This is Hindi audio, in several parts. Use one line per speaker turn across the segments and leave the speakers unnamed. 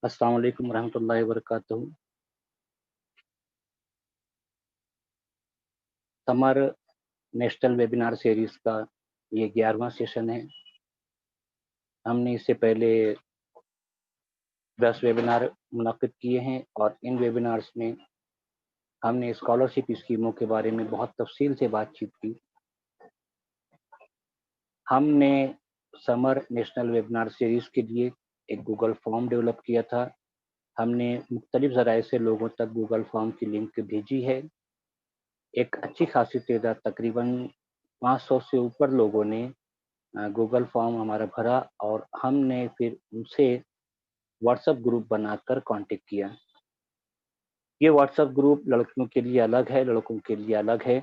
अस्सलाम वालेकुम रहमतुल्लाहि व बरकातहू। समर नेशनल वेबिनार सीरीज़ का ये 11वां सेशन है। हमने इससे पहले 10 वेबिनार मुनाकिद किए हैं और इन वेबिनार्स में हमने स्कॉलरशिप स्कीमों के बारे में बहुत तफ़सील से बातचीत की। हमने समर नेशनल वेबिनार सीरीज़ के लिए एक गूगल फॉर्म डेवलप किया था। हमने मुख्तलिफ़ ज़राए से लोगों तक गूगल फॉर्म की लिंक भेजी है। एक अच्छी खासी तादाद तकरीबन 500 से ऊपर लोगों ने गूगल फॉर्म हमारा भरा और हमने फिर उनसे व्हाट्सएप ग्रुप बनाकर कांटेक्ट किया। ये व्हाट्सएप ग्रुप लड़कियों के लिए अलग है, लड़कों के लिए अलग है।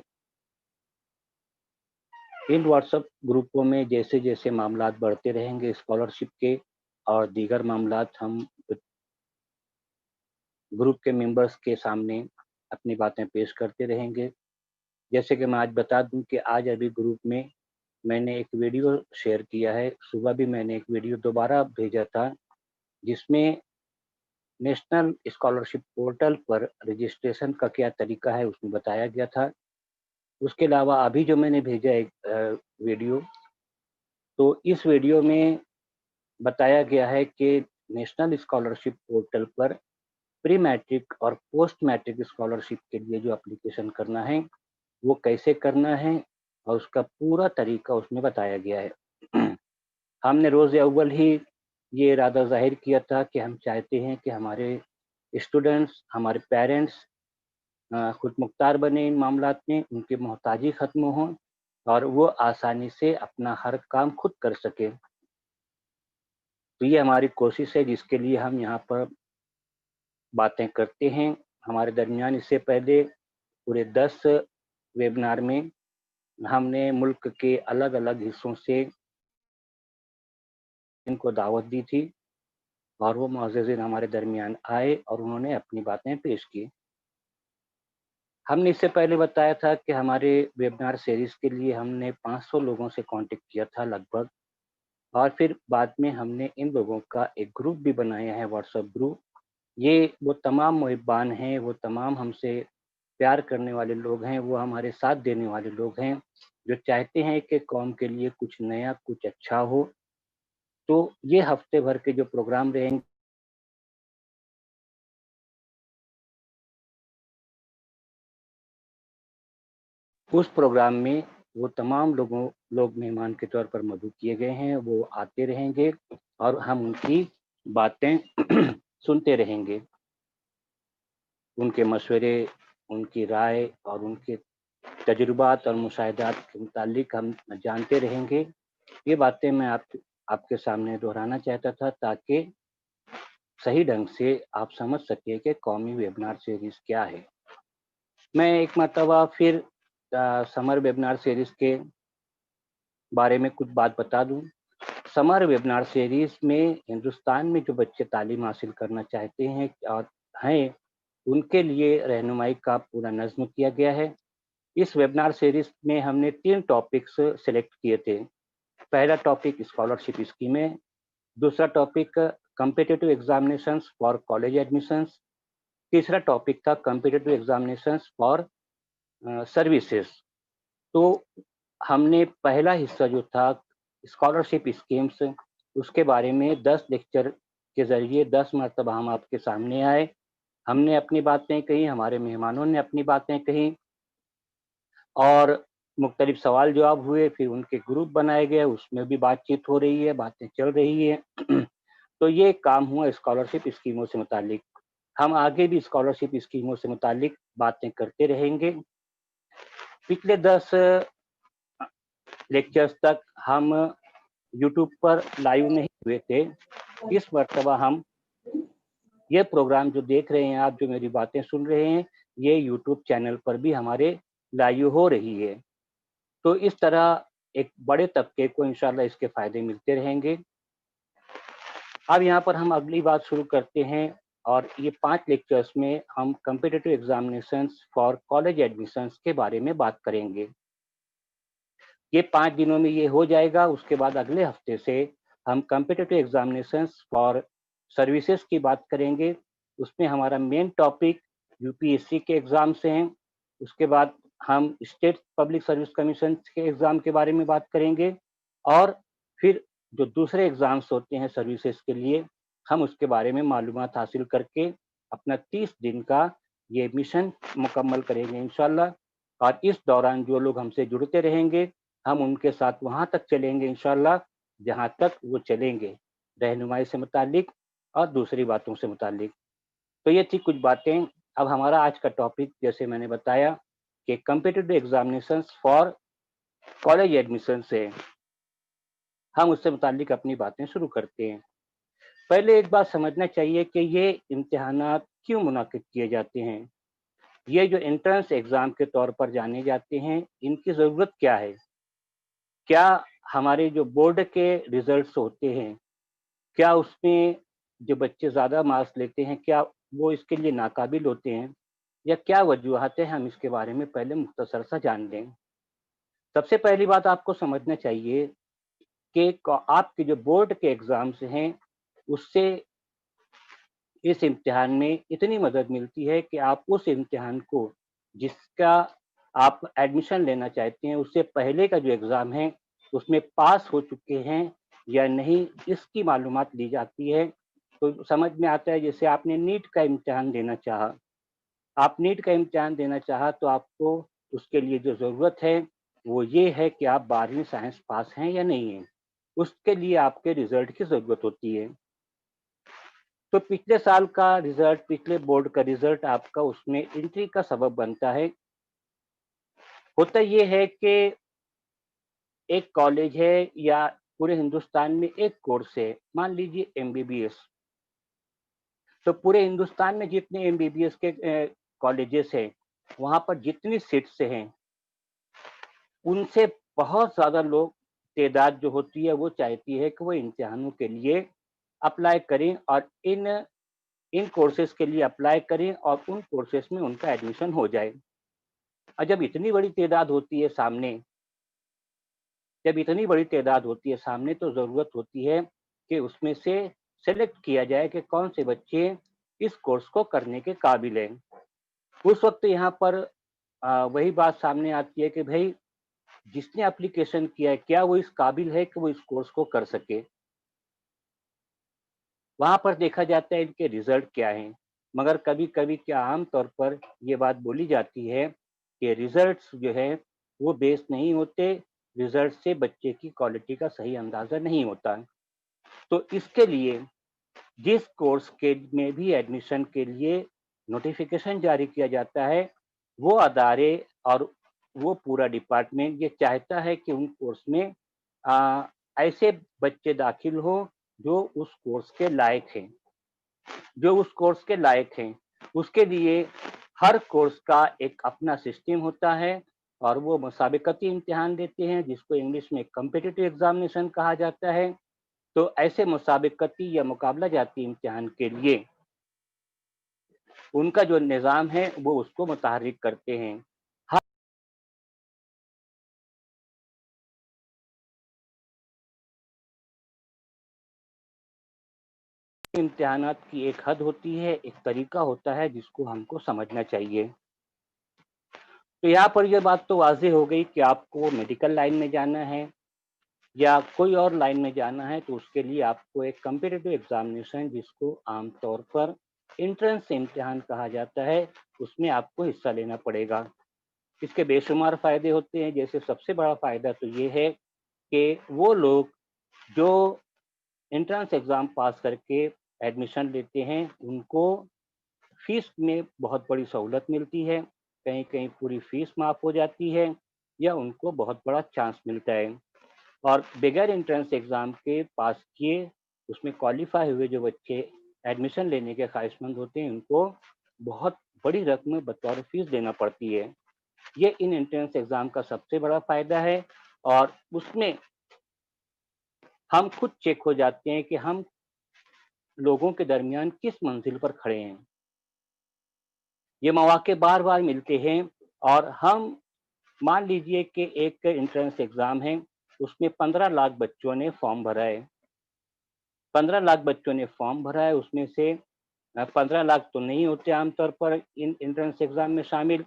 इन व्हाट्सएप ग्रुपों में जैसे-जैसे मामलात बढ़ते रहेंगे स्कॉलरशिप के और दीगर मामलात, हम ग्रुप के मेंबर्स के सामने अपनी बातें पेश करते रहेंगे। जैसे कि मैं आज बता दूं कि आज अभी ग्रुप में मैंने एक वीडियो शेयर किया है। सुबह भी मैंने एक वीडियो दोबारा भेजा था, जिसमें नेशनल स्कॉलरशिप पोर्टल पर रजिस्ट्रेशन का क्या तरीका है उसमें बताया गया था। उसके अलावा अभी जो मैंने भेजा एक वीडियो, तो इस वीडियो में बताया गया है कि नेशनल स्कॉलरशिप पोर्टल पर प्री मैट्रिक और पोस्ट मैट्रिक स्कॉलरशिप के लिए जो एप्लीकेशन करना है, वो कैसे करना है और उसका पूरा तरीका उसमें बताया गया है। हमने रोज़ अव्वल ही ये इरादा ज़ाहिर किया था कि हम चाहते हैं कि हमारे स्टूडेंट्स, हमारे पेरेंट्स खुद मुख्तार बने इन मामलात में, उनकी मोहताजी ख़त्म हो और वो आसानी से अपना हर काम खुद कर सकें। तो ये हमारी कोशिश है जिसके लिए हम यहाँ पर बातें करते हैं। हमारे दरमियान इससे पहले पूरे 10 वेबिनार में हमने मुल्क के अलग-अलग हिस्सों से इनको दावत दी थी और वो मुअज़्ज़िज़ीन हमारे दरमियान आए और उन्होंने अपनी बातें पेश की। हमने इससे पहले बताया था कि हमारे वेबिनार सीरीज़ के लिए हमने 500 लोगों से कॉन्टैक्ट किया था लगभग, और फिर बाद में हमने इन लोगों का एक ग्रुप भी बनाया है, व्हाट्सएप ग्रुप। ये वो तमाम मुहिब्बान हैं, वो तमाम हमसे प्यार करने वाले लोग हैं, वो हमारे साथ देने वाले लोग हैं, जो चाहते हैं कि कौम के लिए कुछ नया, कुछ अच्छा हो। तो ये हफ्ते भर के जो प्रोग्राम रहेंगे, उस प्रोग्राम में वो तमाम लोग मेहमान के तौर पर मदऊ किए गए हैं, वो आते रहेंगे और हम उनकी बातें सुनते रहेंगे। उनके मशवरे, उनकी राय और उनके तजुर्बात और मुशाहिदात के मुतालिक हम जानते रहेंगे। ये बातें मैं आपके सामने दोहराना चाहता था ताकि सही ढंग से आप समझ सकें कि कौमी वेबिनार सीरीज़ क्या है। मैं एक मर्तबा फिर समर वेबिनार सीरीज़ के बारे में कुछ बात बता दूँ। समर वेबिनार सीरीज़ में हिंदुस्तान में जो बच्चे तालीम हासिल करना चाहते हैं और हैं, उनके लिए रहनुमाई का पूरा नज़्म किया गया है। इस वेबिनार सीरीज़ में हमने 3 टॉपिक्स सेलेक्ट किए थे। पहला टॉपिक स्कॉलरशिप स्कीमें, दूसरा topic competitive examinations for college admissions, तीसरा टॉपिक था कॉम्पिटिटिव एग्ज़ामिनेशंस फॉर सर्विसेज़। तो हमने पहला हिस्सा जो था स्कॉलरशिप स्कीम्स, उसके बारे में 10 लेक्चर के ज़रिए 10 मरतबा हम आपके सामने आए। हमने अपनी बातें कही, हमारे मेहमानों ने अपनी बातें कही और मुख्तलिफ सवाल जवाब हुए, फिर उनके ग्रुप बनाए गए, उसमें भी बातचीत हो रही है, बातें चल रही है। तो ये काम हुआ स्कॉलरशिप स्कीमों से मुतालिक। हम आगे भी स्कॉलरशिप स्कीमों से मुतालिक बातें करते रहेंगे। पिछले 10 लेक्चर्स तक हम यूट्यूब पर लाइव नहीं हुए थे। इस मर्तबा हम ये प्रोग्राम जो देख रहे हैं आप, जो मेरी बातें सुन रहे हैं, ये यूट्यूब चैनल पर भी हमारे लाइव हो रही है। तो इस तरह एक बड़े तबके को इंशाल्लाह इसके फ़ायदे मिलते रहेंगे। अब यहाँ पर हम अगली बात शुरू करते हैं और ये 5 लेक्चर्स में हम competitive examinations for college admissions के बारे में बात करेंगे। ये 5 दिनों में ये हो जाएगा, उसके बाद अगले हफ्ते से हम कॉम्पिटिटिव एग्ज़ामिनेशंस फॉर सर्विसेज की बात करेंगे, उसमें हमारा मेन टॉपिक यूपीएससी के एग्जाम्स हैं। उसके बाद हम स्टेट पब्लिक सर्विस कमीशन के एग्जाम के बारे में बात करेंगे, और फिर जो दूसरे एग्जाम्स होते हैं सर्विसेज के लिए, हम उसके बारे में मालूमात हासिल करके अपना 30 दिन का ये मिशन मुकम्मल करेंगे इंशाल्लाह। और इस दौरान जो लोग हमसे जुड़ते रहेंगे, हम उनके साथ वहां तक चलेंगे इंशाल्लाह जहां तक वो चलेंगे, रहनुमाई से मुतालिक और दूसरी बातों से मुतालिक। तो ये थी कुछ बातें। अब हमारा आज का टॉपिक, जैसे मैंने बताया कि competitive examinations for college admission से, हम उससे मुतालिक अपनी बातें शुरू करते हैं। पहले एक बात समझना चाहिए कि ये इम्तिहानात क्यों मुनाकिद किए जाते हैं। ये जो एंट्रेंस एग्जाम के तौर पर जाने जाते हैं, इनकी ज़रूरत क्या है? क्या हमारे जो बोर्ड के रिजल्ट्स होते हैं, क्या उसमें जो बच्चे ज़्यादा मार्क्स लेते हैं, क्या वो इसके लिए नाकाबिल होते हैं, या क्या वजूहत है? हम इसके बारे में पहले मुख्तसर सा जान लें। सबसे पहली बात आपको समझना चाहिए कि आपके जो बोर्ड के एग्ज़ाम्स हैं, उससे इस इम्तिहान में इतनी मदद मिलती है कि आप उस इम्तिहान को, जिसका आप एडमिशन लेना चाहते हैं, उससे पहले का जो एग्ज़ाम है, उसमें पास हो चुके हैं या नहीं, इसकी मालूमात ली जाती है। तो समझ में आता है, जैसे आपने नीट का इम्तिहान देना चाहा, आप नीट का इम्तिहान देना चाहा, तो आपको उसके लिए जो ज़रूरत है, वो ये है कि आप 12वीं साइंस पास हैं या नहीं हैं। उसके लिए आपके रिज़ल्ट की ज़रूरत होती है। तो पिछले साल का रिज़ल्ट, पिछले बोर्ड का रिज़ल्ट आपका उसमें एंट्री का सबब बनता है। होता ये है कि एक कॉलेज है या पूरे हिंदुस्तान में एक कोर्स है, मान लीजिए एमबीबीएस। तो पूरे हिंदुस्तान में जितने एमबीबीएस के कॉलेजेस हैं, वहाँ पर जितनी सीट्स हैं, उनसे बहुत ज़्यादा लोग, तादाद जो होती है वो चाहती है कि वो इम्तिहानों के लिए अप्लाई करें और इन इन कोर्सेज़ के लिए अप्लाई करें और उन कोर्सेज़ में उनका एडमिशन हो जाए। और जब इतनी बड़ी तादाद होती है सामने, तो ज़रूरत होती है कि उसमें से सेलेक्ट किया जाए कि कौन से बच्चे इस कोर्स को करने के काबिल हैं। उस वक़्त यहाँ पर वही बात सामने आती है कि भई, जिसने एप्लीकेशन किया है, क्या वो इस काबिल है कि वो इस कोर्स को कर सके? वहाँ पर देखा जाता है इनके रिज़ल्ट क्या हैं। मगर कभी-कभी क्या आम तौर पर ये बात बोली जाती है कि रिज़ल्ट्स जो हैं, वो बेस नहीं होते, रिज़ल्ट से बच्चे की क्वालिटी का सही अंदाज़ा नहीं होता। तो इसके लिए जिस कोर्स के में भी एडमिशन के लिए नोटिफ़िकेशन जारी किया जाता है, वो अदारे और वो पूरा डिपार्टमेंट ये चाहता है कि उन कोर्स में अ, ऐसे बच्चे दाखिल हों जो उस कोर्स के लायक हैं। उसके लिए हर कोर्स का एक अपना सिस्टम होता है और वो मुसाबिकती इम्तिहान देते हैं, जिसको इंग्लिश में कॉम्पिटिटिव एग्जामिनेशन कहा जाता है। तो ऐसे मुसाबिकती या मुकाबला जाती इम्तिहान के लिए उनका जो निज़ाम है, वो उसको मुतहर्रिक करते हैं। हर इम्तिहानात की एक हद होती है, एक तरीका होता है जिसको हमको समझना चाहिए। तो यहाँ पर ये बात तो वाज़ेह हो गई कि आपको मेडिकल लाइन में जाना है या कोई और लाइन में जाना है, तो उसके लिए आपको एक कॉम्पिटिटिव एग्जामिनेशन, जिसको आमतौर पर एंट्रेंस इम्तिहान कहा जाता है, उसमें आपको हिस्सा लेना पड़ेगा। इसके बेशुमार फ़ायदे होते हैं। जैसे सबसे बड़ा फ़ायदा तो ये है कि वो लोग जो एंट्रेंस एग्ज़ाम पास करके एडमिशन लेते हैं, उनको फ़ीस में बहुत बड़ी सहूलत मिलती है। कहीं-कहीं पूरी फ़ीस माफ़ हो जाती है या उनको बहुत बड़ा चांस मिलता है। और बगैर एंट्रेंस एग्ज़ाम के पास किए, उसमें क्वालीफ़ाई हुए जो बच्चे एडमिशन लेने के ख़्वाहिशमंद होते हैं, उनको बहुत बड़ी रकम बतौर फ़ीस देना पड़ती है। ये इन एंट्रेंस एग्ज़ाम का सबसे बड़ा फ़ायदा है और उसमें हम खुद चेक हो जाते हैं कि हम लोगों के दरमियान किस मंजिल पर खड़े हैं। ये मौके बार-बार मिलते हैं और हम मान लीजिए कि एक एंट्रेंस एग्ज़ाम है, उसमें 15 लाख बच्चों ने फ़ॉर्म भरा है। 15 लाख बच्चों ने फॉर्म भरा है, उसमें से 15 लाख तो नहीं होते आमतौर पर इन एंट्रेंस एग्ज़ाम में शामिल।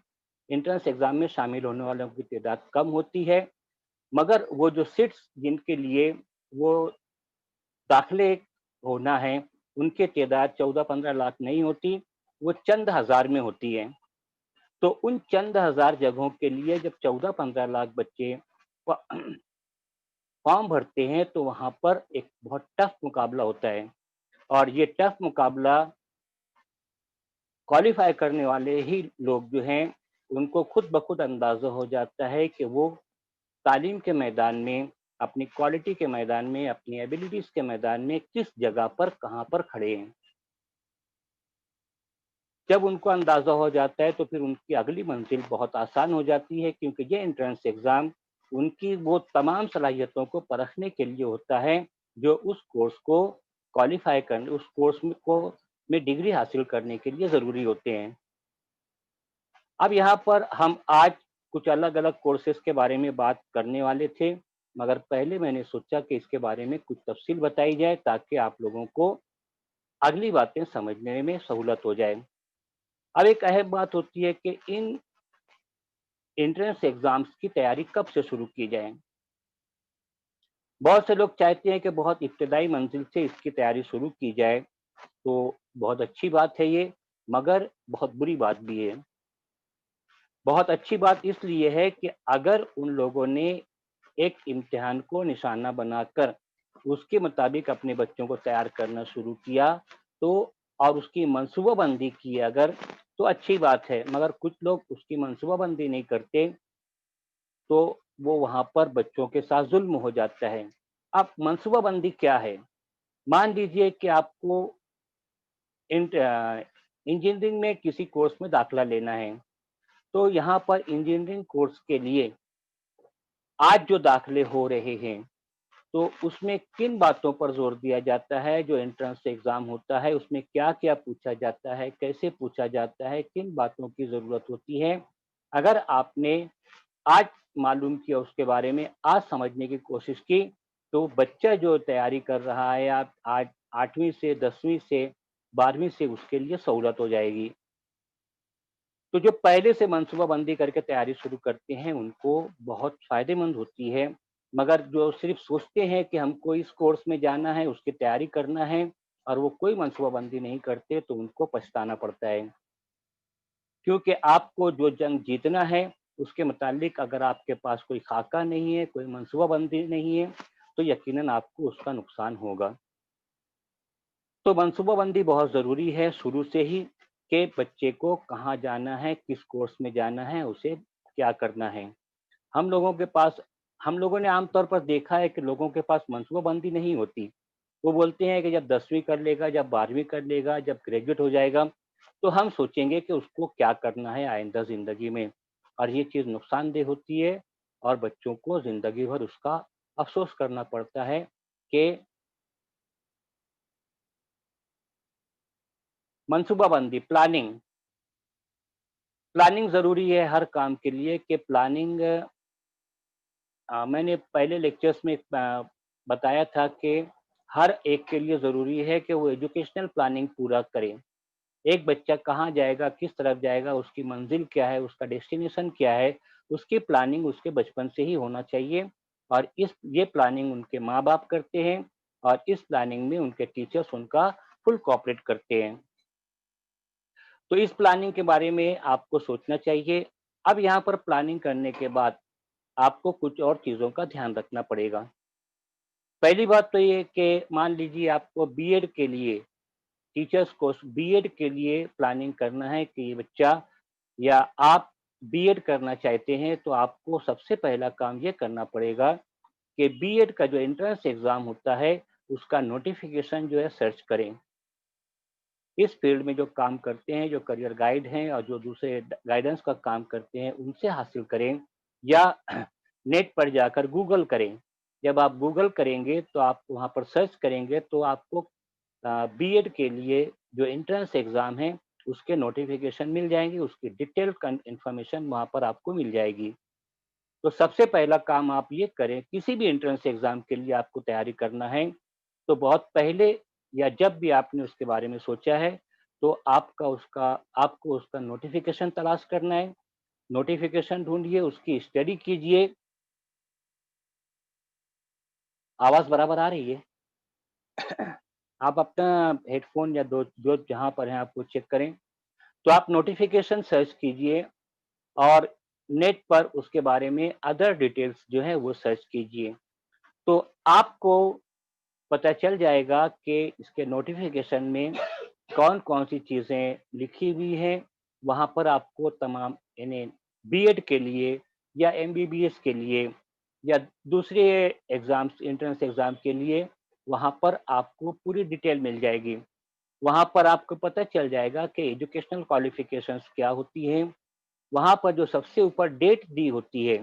एंट्रेंस एग्ज़ाम में शामिल होने वालों की तादाद कम होती है, मगर वो जो सीट्स जिनके लिए वो दाखिले होना है, उनकी तादाद 14-15 लाख नहीं होती, वो चंद हज़ार में होती है। तो उन चंद हज़ार जगहों के लिए जब 14-15 लाख बच्चे फ फॉर्म भरते हैं, तो वहाँ पर एक बहुत टफ मुकाबला होता है और ये टफ मुकाबला क्वालीफाई करने वाले ही लोग जो हैं, उनको खुद ब खुद अंदाज़ा हो जाता है कि वो तालीम के मैदान में, अपनी क्वालिटी के मैदान में, अपनी एबिलिटीज़ के मैदान में किस जगह पर, कहाँ पर खड़े हैं। जब उनको अंदाज़ा हो जाता है, तो फिर उनकी अगली मंज़िल बहुत आसान हो जाती है क्योंकि ये एंट्रेंस एग्ज़ाम उनकी वो तमाम सलाहियतों को परखने के लिए होता है, जो उस कोर्स को क्वालीफाई करने उस कोर्स में डिग्री हासिल करने के लिए ज़रूरी होते हैं। अब यहाँ पर हम आज कुछ अलग-अलग कोर्सेज़ के बारे में बात करने वाले थे, मगर पहले मैंने सोचा कि इसके बारे में कुछ तफ़सील बताई जाए ताकि आप लोगों को अगली बातें समझने में सहूलत हो जाए। अब एक अहम बात होती है कि इन एंट्रेंस एग्ज़ाम्स की तैयारी कब से शुरू की जाए? बहुत से लोग चाहते हैं कि बहुत इब्तदाई मंजिल से इसकी तैयारी शुरू की जाए, तो बहुत अच्छी बात है ये, मगर बहुत बुरी बात भी है। बहुत अच्छी बात इसलिए है कि अगर उन लोगों ने एक इम्तिहान को निशाना बनाकर उसके मुताबिक अपने बच्चों को तैयार करना शुरू किया, तो और उसकी मनसूबाबंदी की अगर, तो अच्छी बात है, मगर कुछ लोग उसकी मनसूबाबंदी नहीं करते, तो वो वहाँ पर बच्चों के साथ ज़ुल्म हो जाता है। अब मनसूबाबंदी क्या है? मान लीजिए कि आपको इंजीनियरिंग में किसी कोर्स में दाखिला लेना है, तो यहाँ पर इंजीनियरिंग कोर्स के लिए आज जो दाखिले हो रहे हैं, तो उसमें किन बातों पर ज़ोर दिया जाता है, जो एंट्रेंस एग्ज़ाम होता है, उसमें क्या-क्या पूछा जाता है, कैसे पूछा जाता है, किन बातों की ज़रूरत होती है? अगर आपने आज मालूम किया उसके बारे में, आज समझने की कोशिश की, तो बच्चा जो तैयारी कर रहा है आप आज 8वीं से 10वीं से 12वीं से उसके लिए सहूलत हो जाएगी। तो जो पहले से मनसूबाबंदी करके तैयारी शुरू करते हैं, उनको बहुत फ़ायदेमंद होती है, मगर जो सिर्फ़ सोचते हैं कि हमको इस कोर्स में जाना है, उसकी तैयारी करना है और वो कोई मनसूबाबंदी नहीं करते, तो उनको पछताना पड़ता है। क्योंकि आपको जो जंग जीतना है, उसके मुतालिक अगर आपके पास कोई खाका नहीं है, कोई मनसूबाबंदी नहीं है, तो यकीनन आपको उसका नुकसान होगा। तो मनसूबाबंदी बहुत ज़रूरी है शुरू से ही कि बच्चे को कहाँ जाना है, किस कोर्स में जाना है, उसे क्या करना है। हम लोगों के पास हम लोगों ने आम तौर पर देखा है कि लोगों के पास मनसूबाबंदी नहीं होती। वो बोलते हैं कि जब 10वीं कर लेगा, जब 12वीं कर लेगा, जब ग्रेजुएट हो जाएगा, तो हम सोचेंगे कि उसको क्या करना है आइंदा ज़िंदगी में और ये चीज़ नुकसानदेह होती है और बच्चों को ज़िंदगी भर उसका अफ़सोस करना पड़ता है कि मनसूबाबंदी, प्लानिंग ज़रूरी है हर काम के लिए कि प्लानिंग मैंने पहले लेक्चर्स में बताया था कि हर एक के लिए ज़रूरी है कि वो एजुकेशनल प्लानिंग पूरा करे। एक बच्चा कहाँ जाएगा, किस तरफ जाएगा, उसकी मंज़िल क्या है, उसका डेस्टिनेशन क्या है, उसकी प्लानिंग उसके बचपन से ही होना चाहिए और ये प्लानिंग उनके माँ-बाप करते हैं और इस प्लानिंग में उनके टीचर्स उनका फुल कोऑपरेट करते हैं। तो इस प्लानिंग के बारे में आपको सोचना चाहिए। अब यहाँ पर प्लानिंग करने के बाद आपको कुछ और चीज़ों का ध्यान रखना पड़ेगा। पहली बात तो ये कि मान लीजिए आपको बीएड के लिए टीचर्स कोर्स बीएड के लिए प्लानिंग करना है कि ये बच्चा या आप बीएड करना चाहते हैं, तो आपको सबसे पहला काम ये करना पड़ेगा कि बीएड का जो एंट्रेंस एग्ज़ाम होता है, उसका नोटिफ़िकेशन जो है सर्च करें। इस फ़ील्ड में जो काम करते हैं, जो करियर गाइड हैं और जो दूसरे गाइडेंस का काम करते हैं, उनसे हासिल करें या नेट पर जाकर गूगल करें। जब आप गूगल करेंगे, तो आप वहाँ पर सर्च करेंगे, तो आपको बीएड के लिए जो एंट्रेंस एग्ज़ाम है, उसके नोटिफ़िकेशन मिल जाएँगे, उसकी डिटेल इन्फॉर्मेशन वहाँ पर आपको मिल जाएगी। तो सबसे पहला काम आप ये करें, किसी भी एंट्रेंस एग्ज़ाम के लिए आपको तैयारी करना है, तो बहुत पहले या जब भी आपने उसके बारे में सोचा है, तो आपको उसका नोटिफ़िकेशन तलाश करना है। नोटिफ़िकेशन ढूँढिए, उसकी स्टडी कीजिए। आवाज़ बराबर आ रही है? आप अपना हेडफ़ोन या दो जो जहाँ पर हैं आप वो चेक करें। तो आप नोटिफ़िकेशन सर्च कीजिए और नेट पर उसके बारे में अदर डिटेल्स जो है वो सर्च कीजिए। तो आपको पता चल जाएगा कि इसके नोटिफ़िकेशन में कौन-कौन सी चीज़ें लिखी हुई हैं। वहाँ पर आपको तमाम यानी बीएड के लिए या एमबीबीएस के लिए या दूसरे एग्ज़ाम्स एंट्रेंस एग्ज़ाम के लिए वहाँ पर आपको पूरी डिटेल मिल जाएगी। वहाँ पर आपको पता चल जाएगा कि एजुकेशनल क्वालिफ़िकेशंस क्या होती हैं। वहाँ पर जो सबसे ऊपर डेट दी होती है,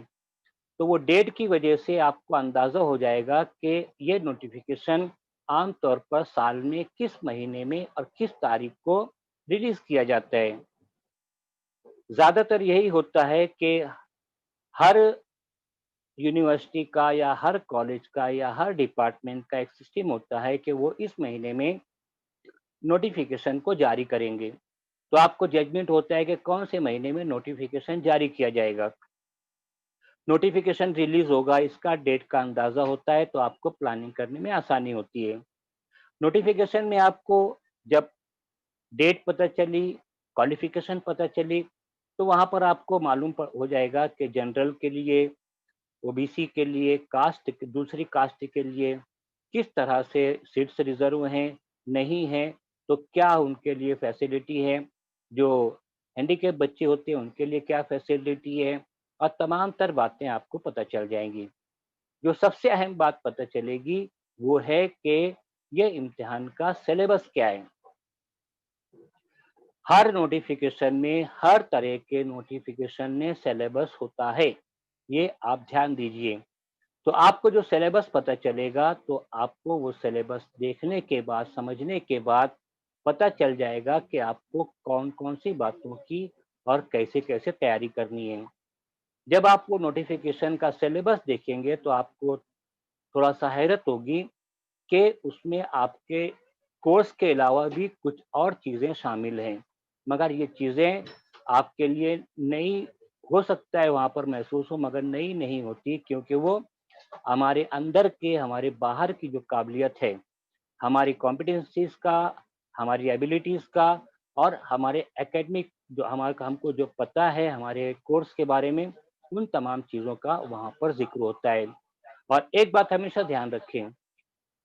तो वो डेट की वजह से आपको अंदाज़ा हो जाएगा कि ये नोटिफ़िकेशन आम तौर पर साल में किस महीने में और किस तारीख को रिलीज़ किया जाता है। ज़्यादातर यही होता है कि हर यूनिवर्सिटी का या हर कॉलेज का या हर डिपार्टमेंट का एक सिस्टम होता है कि वो इस महीने में नोटिफ़िकेशन को जारी करेंगे। तो आपको जजमेंट होता है कि कौन से महीने में नोटिफ़िकेशन जारी किया जाएगा। नोटिफ़िकेशन रिलीज़ होगा, इसका डेट का अंदाज़ा होता है, तो आपको प्लानिंग करने में आसानी होती है। नोटिफ़िकेशन में आपको जब डेट पता चली, क्वालिफ़िकेशन पता चली, तो वहाँ पर आपको मालूम प हो जाएगा कि जनरल के लिए, ओबीसी के लिए, दूसरी कास्ट के लिए किस तरह से सीट्स रिज़र्व हैं, नहीं हैं, तो क्या उनके लिए फैसिलिटी है, जो हैंडीकैप बच्चे होते हैं उनके लिए क्या फैसिलिटी है और तमाम तर बातें आपको पता चल जाएँगी। जो सबसे अहम बात पता चलेगी वो है कि ये इम्तिहान का सिलेबस क्या है। हर नोटिफ़िकेशन में हर तरह के नोटिफ़िकेशन में सिलेबस होता है, ये आप ध्यान दीजिए। तो आपको जो सिलेबस पता चलेगा तो आपको वो सिलेबस देखने के बाद, समझने के बाद पता चल जाएगा कि आपको कौन-कौन सी बातों की और कैसे-कैसे तैयारी करनी है। जब आप वो नोटिफ़िकेशन का सिलेबस देखेंगे तो आपको थोड़ा-सा हैरत होगी कि उसमें आपके कोर्स के अलावा भी कुछ और चीज़ें शामिल हैं। मगर ये चीज़ें आपके लिए नई हो सकता है वहाँ पर महसूस हो मगर नई नहीं होती क्योंकि वो हमारे अंदर के, हमारे बाहर की जो काबिलियत है, हमारी कॉम्पिटेंसीज़ का, हमारी एबिलिटीज़ का और हमारे एकेडमिक जो हमारा हमको जो पता है हमारे कोर्स के बारे में, उन तमाम चीज़ों का वहाँ पर ज़िक्र होता है। और एक बात हमेशा ध्यान रखें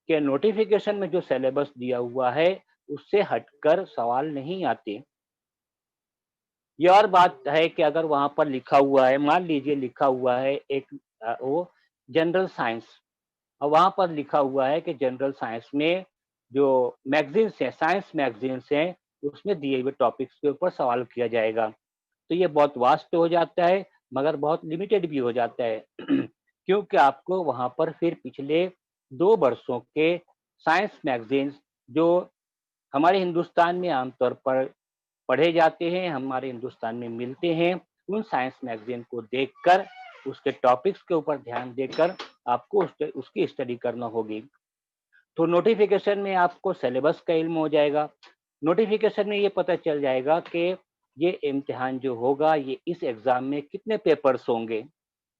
कि नोटिफ़िकेशन में जो सिलेबस दिया हुआ है, उससे हटकर सवाल नहीं आते। ये और बात है कि अगर वहाँ पर लिखा हुआ है, मान लीजिए लिखा हुआ है एक वो जनरल साइंस और वहाँ पर लिखा हुआ है कि जनरल साइंस में जो मैगज़ीन्स हैं, साइंस मैगज़ीन्स हैं, उसमें दिए हुए टॉपिक्स के ऊपर सवाल किया जाएगा। तो ये बहुत वास्ट हो जाता है, मगर बहुत लिमिटेड भी हो जाता है। क्योंकि आपको वहाँ पर फिर पिछले 2 वर्षों के साइंस मैगज़ीन्स जो हमारे हिंदुस्तान में आमतौर पर पढ़े जाते हैं, हमारे हिंदुस्तान में मिलते हैं, उन साइंस मैगज़ीन को देखकर, उसके टॉपिक्स के ऊपर ध्यान देकर आपको उसकी स्टडी करना होगी। तो नोटिफ़िकेशन में आपको सिलेबस का इल्म हो जाएगा। नोटिफ़िकेशन में ये पता चल जाएगा कि ये इम्तिहान जो होगा, ये इस एग्ज़ाम में कितने पेपर्स होंगे,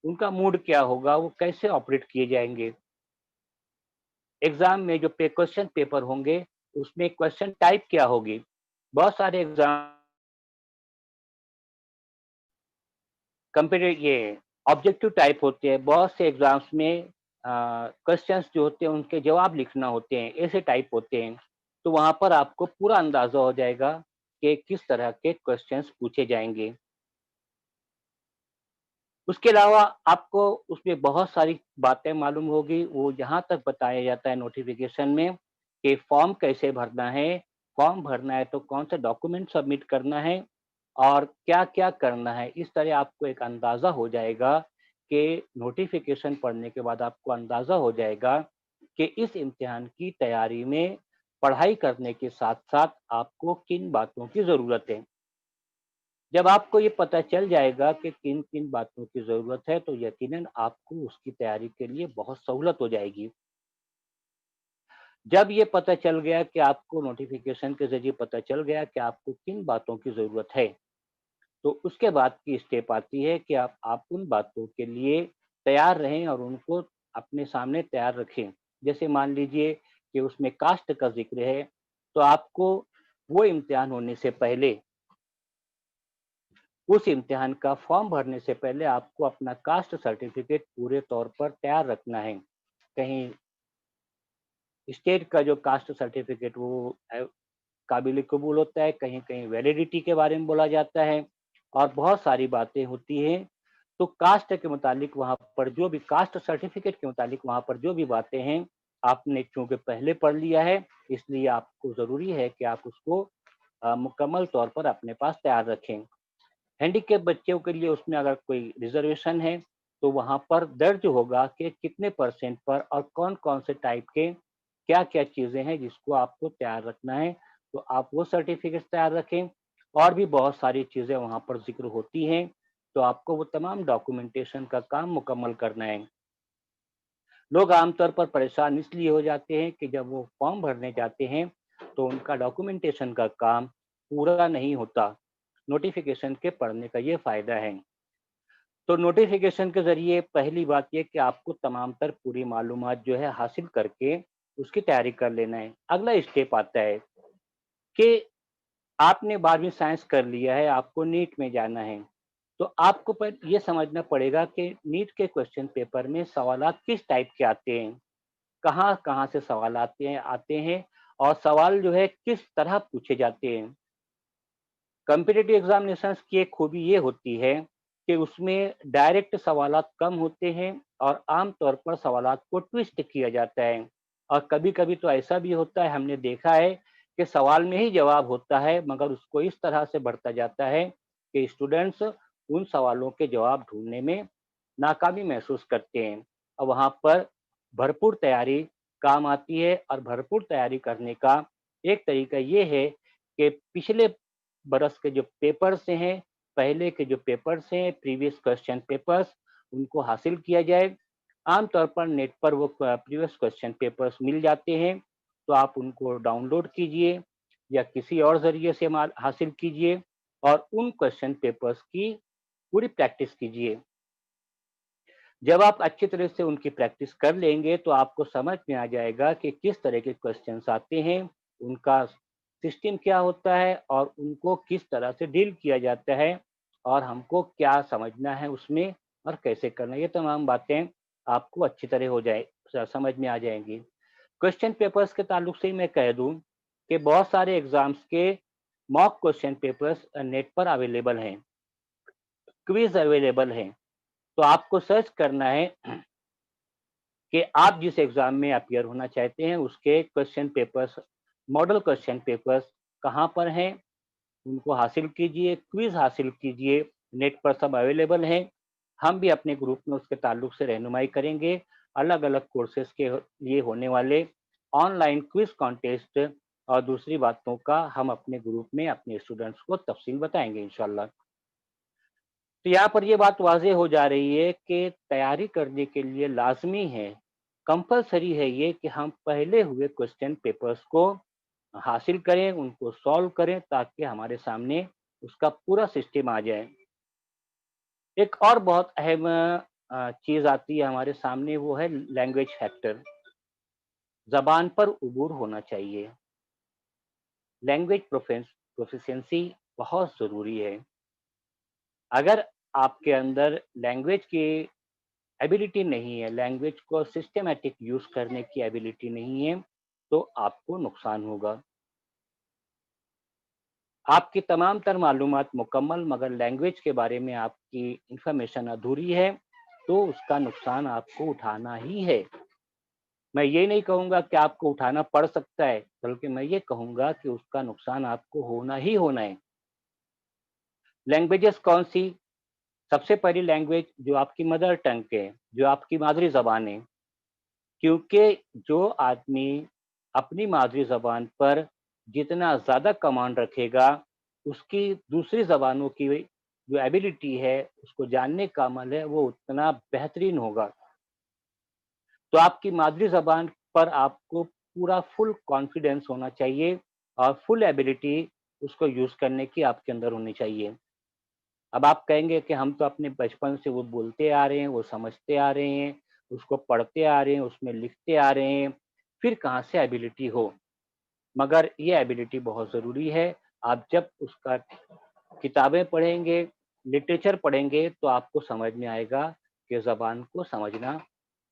उनका मूड क्या होगा, वो कैसे ऑपरेट किए जाएँगे। एग्ज़ाम में जो क्वेश्चन पेपर होंगे, उसमें क्वेश्चन टाइप क्या होगी। बहुत सारे एग्ज़ाम कंप्यूटर ये ऑब्जेक्टिव टाइप होते हैं, बहुत से एग्ज़ाम्स में क्वेश्चंस जो होते हैं उनके जवाब लिखना होते हैं, ऐसे टाइप होते हैं। तो वहाँ पर आपको पूरा अंदाज़ा हो जाएगा कि किस तरह के क्वेश्चंस पूछे जाएँगे। उसके अलावा आपको उसमें बहुत सारी बातें मालूम होगी, वो यहाँ तक बताया जाता है नोटिफ़िकेशन में कि फॉर्म कैसे भरना है, फॉर्म भरना है तो कौन से डॉक्यूमेंट सबमिट करना है और क्या-क्या करना है। इस तरह आपको एक अंदाज़ा हो जाएगा कि नोटिफ़िकेशन पढ़ने के बाद आपको अंदाज़ा हो जाएगा कि इस इम्तिहान की तैयारी में पढ़ाई करने के साथ-साथ आपको किन बातों की ज़रूरत है। जब आपको ये पता चल जाएगा कि किन-किन बातों की ज़रूरत है, तो यकीनन आपको उसकी तैयारी के लिए बहुत सहूलत हो जाएगी। जब ये पता चल गया कि आपको नोटिफिकेशन के ज़रिए पता चल गया कि आपको किन बातों की ज़रूरत है, तो उसके बाद की स्टेप आती है कि आप उन बातों के लिए तैयार रहें और उनको अपने सामने तैयार रखें। जैसे मान लीजिए कि उसमें कास्ट का ज़िक्र है, तो आपको वो इम्तिहान होने से पहले, उस इम्तिहान का फॉर्म भरने से पहले आपको अपना कास्ट सर्टिफ़िकेट पूरे तौर पर तैयार रखना है। कहीं स्टेट का जो कास्ट सर्टिफ़िकेट वो काबिल कबूल होता है, कहीं-कहीं वैलिडिटी के बारे में बोला जाता है और बहुत सारी बातें होती हैं। तो कास्ट के मुतालिक वहाँ पर जो भी कास्ट सर्टिफ़िकेट के मुतालिक वहाँ पर जो भी बातें हैं, आपने चूँकि पहले पढ़ लिया है, इसलिए आपको ज़रूरी है कि आप उसको मुकम्मल तौर पर अपने पास तैयार रखें। हैंडीकैप बच्चों के लिए उसमें अगर कोई रिज़र्वेशन है, तो वहाँ पर दर्ज होगा कि कितने परसेंट पर और कौन-कौन से टाइप के क्या-क्या चीज़ें हैं जिसको आपको तैयार रखना है, तो आप वो सर्टिफ़िकेट्स तैयार रखें। और भी बहुत सारी चीज़ें वहाँ पर ज़िक्र होती हैं, तो आपको वो तमाम डॉक्यूमेंटेशन का काम मुकम्मल करना है। लोग आमतौर पर परेशान इसलिए हो जाते हैं कि जब वो फॉर्म भरने जाते हैं, तो उनका डॉक्यूमेंटेशन का काम पूरा नहीं होता। नोटिफ़िकेशन के पढ़ने का ये फ़ायदा है। तो नोटिफ़िकेशन के ज़रिए पहली बात ये कि आपको तमाम तर पूरी मालूमात जो है हासिल करके उसकी तैयारी कर लेना है। अगला स्टेप आता है कि आपने 12वीं साइंस कर लिया है, आपको नीट में जाना है। तो आपको पर ये समझना पड़ेगा कि नीट के क्वेश्चन पेपर में सवालात किस टाइप के आते हैं, कहाँ-कहाँ से सवाल आते हैं और सवाल जो है किस तरह पूछे जाते हैं। कॉम्पिटिटिव एग्ज़ामिनेशंस की एक खूबी ये होती है कि उसमें डायरेक्ट सवालात कम होते हैं और आम तौर पर सवालात को ट्विस्ट किया जाता है और कभी-कभी तो ऐसा भी होता है, हमने देखा है कि सवाल में ही जवाब होता है मगर उसको इस तरह से भरता जाता है कि स्टूडेंट्स उन सवालों के जवाब ढूँढने में नाकामी महसूस करते हैं और वहाँ पर भरपूर तैयारी काम आती है और भरपूर तैयारी करने का एक तरीका ये है कि पिछले बरस के जो पेपर्स हैं, पहले के जो पेपर्स हैं, प्रीवियस क्वेश्चन पेपर्स, उनको हासिल किया जाए। आम तौर पर नेट पर वो प्रीवियस क्वेश्चन पेपर्स मिल जाते हैं, तो आप उनको डाउनलोड कीजिए या किसी और ज़रिए से हासिल कीजिए और उन क्वेश्चन पेपर्स की पूरी प्रैक्टिस कीजिए। जब आप अच्छी तरह से उनकी प्रैक्टिस कर लेंगे, तो आपको समझ में आ जाएगा कि किस तरह के क्वेश्चन्स आते हैं, उनका सिस्टम क्या होता है और उनको किस तरह से डील किया जाता है और हमको क्या समझना है उसमें और कैसे करना है। ये तमाम बातें आपको अच्छी तरह हो जाए समझ में आ जाएँगी। क्वेश्चन पेपर्स के ताल्लुक से ही मैं कह दूँ कि बहुत सारे एग्ज़ाम्स के मॉक क्वेश्चन पेपर्स नेट पर अवेलेबल हैं, क्विज़ अवेलेबल हैं। तो आपको सर्च करना है कि आप जिस एग्ज़ाम में अपीयर होना चाहते हैं, उसके question papers, model question papers कहाँ पर हैं, उनको हासिल कीजिए, क्विज़ हासिल कीजिए, नेट पर सब अवेलेबल हैं। हम भी अपने ग्रुप में उसके ताल्लुक से रहनुमाई करेंगे। अलग-अलग कोर्सेज़ के लिए होने वाले ऑनलाइन क्विज़ कॉन्टेस्ट और दूसरी बातों का हम अपने ग्रुप में अपने स्टूडेंट्स को तफ़सील बताएँगे इंशाअल्लाह। तो यहाँ पर ये बात वाज़ेह हो जा रही है कि तैयारी करने के लिए लाज़मी है, कंपल्सरी है ये कि हम पहले हुए क्वेश्चन पेपर्स को हासिल करें, उनको सॉल्व करें ताकि हमारे सामने उसका पूरा सिस्टम आ जाए। एक और बहुत अहम चीज़ आती है हमारे सामने वो है लैंग्वेज फैक्टर। ज़बान पर उबूर होना चाहिए। लैंग्वेज प्रोफिशिएंसी बहुत ज़रूरी है। अगर आपके अंदर लैंग्वेज की एबिलिटी नहीं है, लैंग्वेज को सिस्टमैटिक यूज़ करने की एबिलिटी नहीं है, तो आपको नुकसान होगा। आपकी तमाम तर मालूमात मुकम्मल मगर लैंग्वेज के बारे में आपकी इन्फॉर्मेशन अधूरी है, तो उसका नुकसान आपको उठाना ही है। मैं ये नहीं कहूँगा कि आपको उठाना पड़ सकता है, बल्कि मैं ये कहूँगा कि उसका नुकसान आपको होना ही होना है। लैंग्वेजेज़ कौन-सी? सबसे पहली लैंग्वेज जो आपकी मदर टंग है, जो आपकी मादरी ज़बान है। क्योंकि जो आदमी अपनी मादरी ज़बान पर जितना ज़्यादा कमांड रखेगा, उसकी दूसरी ज़बानों की जो एबिलिटी है, उसको जानने का अमल है, वो उतना बेहतरीन होगा। तो आपकी मादरी ज़बान पर आपको पूरा फुल कॉन्फिडेंस होना चाहिए और फुल एबिलिटी उसको यूज़ करने की आपके अंदर होनी चाहिए। अब आप कहेंगे कि हम तो अपने बचपन से वो बोलते आ रहे हैं, वो समझते आ रहे हैं, उसको पढ़ते आ रहे हैं, उसमें लिखते आ रहे हैं, फिर कहाँ से एबिलिटी हो? मगर ये एबिलिटी बहुत ज़रूरी है। आप जब उसका किताबें पढ़ेंगे, लिटरेचर पढ़ेंगे तो आपको समझ में आएगा कि ज़बान को समझना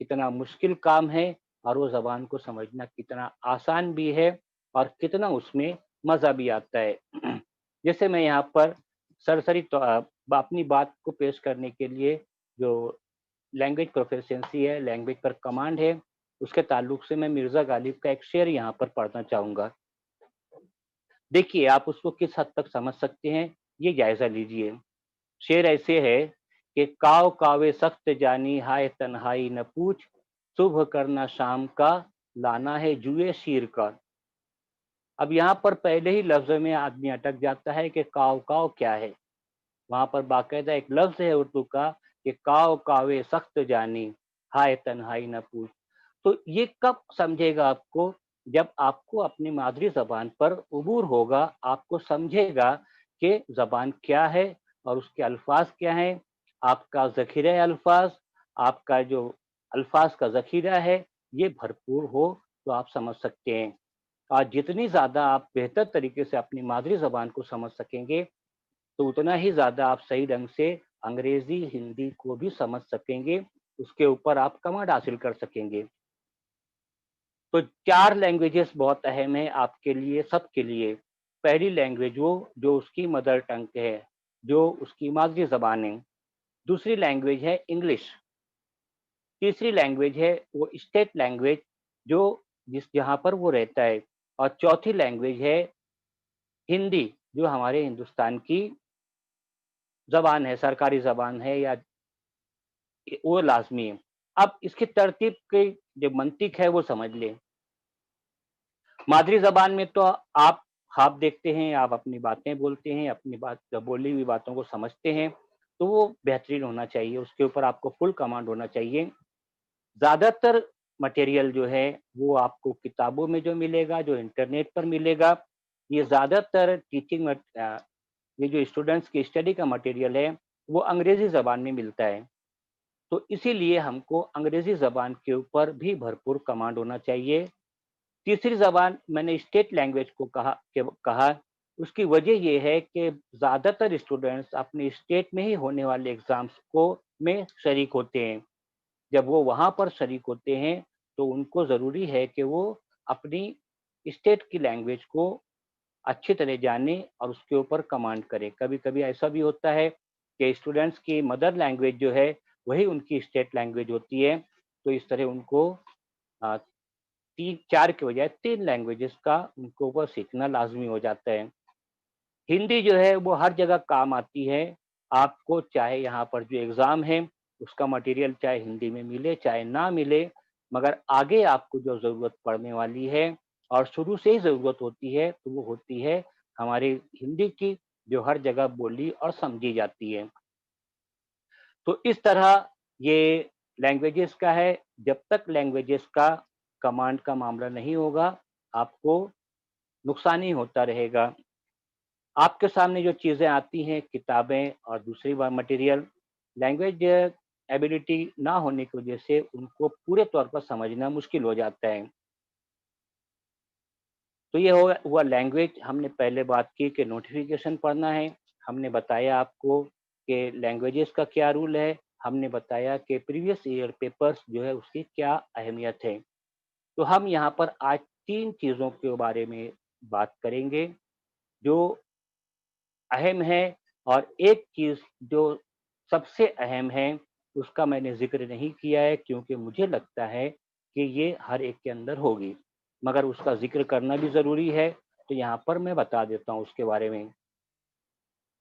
कितना मुश्किल काम है और वो ज़बान को समझना कितना आसान भी है और कितना उसमें मज़ा भी आता है। जैसे मैं यहाँ पर सरसरी अपनी बात को पेश करने के लिए जो लैंग्वेज प्रोफिशिएंसी है, लैंग्वेज पर कमांड है, उसके ताल्लुक से मैं मिर्ज़ा गालिब का एक शेर यहाँ पर पढ़ना चाहूँगा। देखिए, आप उसको किस हद तक समझ सकते हैं, ये जायज़ा लीजिए। शेर ऐसे है कि काव कावे सख्त जानी हाय तन्हाई न पूछ, सुबह करना शाम का, लाना है जुए शीर का। अब यहाँ पर पहले ही लफ्ज़ में आदमी अटक जाता है कि काव काव क्या है? वहाँ पर बाकायदा एक लफ्ज़ है उर्दू का कि काव कावे सख्त जानी, हाय तन्हाई न पूछ। तो ये कब समझेगा आपको? जब आपको अपनी मादरी ज़बान पर उबूर होगा, आपको समझेगा कि ज़बान क्या है और उसके अल्फ़ाज़ क्या हैं। आपका ज़ख़ीरा-ए-अल्फ़ाज़, आपका जो अल्फ़ाज़ का ज़ख़ीरा है, ये भरपूर हो तो आप समझ सकते हैं। और जितनी ज़्यादा आप बेहतर तरीके से अपनी मादरी ज़बान को समझ सकेंगे, तो उतना ही ज़्यादा आप सही ढंग से अंग्रेज़ी, हिंदी को भी समझ सकेंगे, उसके ऊपर आप कमांड हासिल कर सकेंगे। तो 4 लैंग्वेजेस बहुत अहम है आपके लिए, सबके लिए। पहली लैंग्वेज वो जो उसकी मदर टंग है, जो उसकी मादरी ज़बान है। दूसरी लैंग्वेज है इंग्लिश। तीसरी लैंग्वेज है वो स्टेट लैंग्वेज जो जहाँ पर वो रहता है। और चौथी लैंग्वेज है हिंदी, जो हमारे हिंदुस्तान की ज़बान है, सरकारी ज़बान है या वो लाज़मी है। अब इसकी तरतीब की जो मंतिक है वो समझ लें। मादरी ज़बान में तो आप ख़्वाब देखते हैं, आप अपनी बातें बोलते हैं, अपनी बोली हुई बातों को समझते हैं, तो वो बेहतरीन होना चाहिए, उसके ऊपर आपको फुल कमांड होना चाहिए। ज़्यादातर मटेरियल जो है, वो आपको किताबों में जो मिलेगा, जो इंटरनेट पर मिलेगा, ये ज़्यादातर ये जो स्टूडेंट्स की स्टडी का मटेरियल है, वो अंग्रेज़ी ज़बान में मिलता है। तो इसीलिए हमको अंग्रेज़ी ज़बान के ऊपर भी भरपूर कमांड होना चाहिए। तीसरी ज़बान मैंने स्टेट लैंग्वेज को कहा, उसकी वजह ये है कि ज़्यादातर स्टूडेंट्स अपने स्टेट में ही होने वाले एग्ज़ाम्स को में शरीक होते हैं। जब वो वहाँ पर शरीक होते हैं, तो उनको ज़रूरी है कि वो अपनी स्टेट की लैंग्वेज को अच्छी तरह जानें और उसके ऊपर कमांड करें। कभी-कभी ऐसा भी होता है कि स्टूडेंट्स की मदर लैंग्वेज जो है, वही उनकी स्टेट लैंग्वेज होती है, तो इस तरह उनको अ, 3-4 के बजाय 3 लैंग्वेजेस का उनको ऊपर सीखना लाज़मी हो जाता है। हिंदी जो है वो हर जगह काम आती है। आपको चाहे यहाँ पर जो एग्ज़ाम है, उसका मटेरियल चाहे हिंदी में मिले, चाहे ना मिले, मगर आगे आपको जो ज़रूरत पड़ने वाली है और शुरू से ही ज़रूरत होती है, तो वो होती है हमारी हिंदी की, जो हर जगह बोली और समझी जाती है। तो इस तरह ये लैंग्वेजेस का है, जब तक लैंग्वेजेस का कमांड का मामला नहीं होगा, आपको नुकसान ही होता रहेगा। आपके सामने जो चीज़ें आती हैं, किताबें और दूसरी बार मटेरियल, लैंग्वेज एबिलिटी ना होने की वजह से उनको पूरे तौर पर समझना मुश्किल हो जाता है। तो ये हो हुआ लैंग्वेज। हमने पहले बात की कि नोटिफ़िकेशन पढ़ना है, हमने बताया आपको कि लैंग्वेजेस का क्या रूल है, हमने बताया कि प्रीवियस ईयर पेपर्स जो है उसकी क्या अहमियत है। तो हम यहाँ पर आज 3 चीज़ों के बारे में बात करेंगे, जो अहम है। और एक चीज़ जो सबसे अहम है, उसका मैंने ज़िक्र नहीं किया है क्योंकि मुझे लगता है कि ये हर एक के अंदर होगी, मगर उसका ज़िक्र करना भी ज़रूरी है, तो यहाँ पर मैं बता देता हूँ उसके बारे में।